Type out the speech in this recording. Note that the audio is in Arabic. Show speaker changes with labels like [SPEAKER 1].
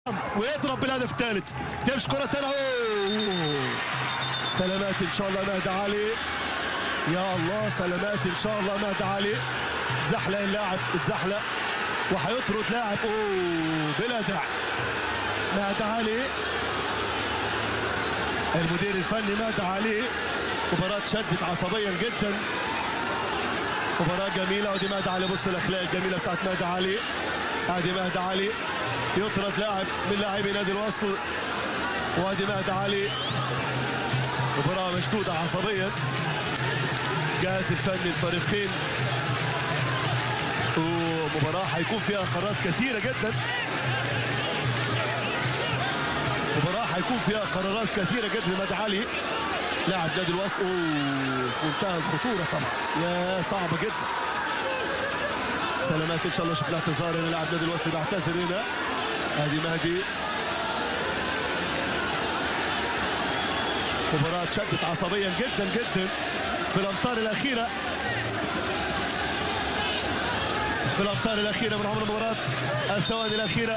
[SPEAKER 1] ويضرب بالهدف الثالث. تمشي كرة تانية. سلامات ان شاء الله مهدي علي. يا الله سلامات ان شاء الله مهدي علي. تزحلق اللاعب، تزحلق وحيطرد لاعب بلا داعي. مهدي علي المدير الفني مهدي علي. مباراة شدت عصبيا جدا، مباراة جميلة. ودي مهدي علي، بصوا الاخلاق الجميلة بتاعت مهدي علي. ادي مهدي علي يطرد لاعب من لاعبي نادي الوصل. وادي مهدي علي. مباراة مشدودة عصبيا. جهاز الفني الفريقين، ومباراة حيكون فيها قرارات كثيرة جدا. مباراة حيكون فيها قرارات كثيرة جدا. مهدي علي لاعب نادي الوصل في منتهى الخطورة طبعا، يا صعبة جدا. سلامات ان شاء الله. شوف الاعتذار هنا، لاعب نادي الوصل بيعتذر هنا. ادي مهدي. مباراة شدت عصبيا جدا جدا في الامتار الاخيرة، في الامتار الاخيرة من عمر المباراة، الثواني الاخيرة.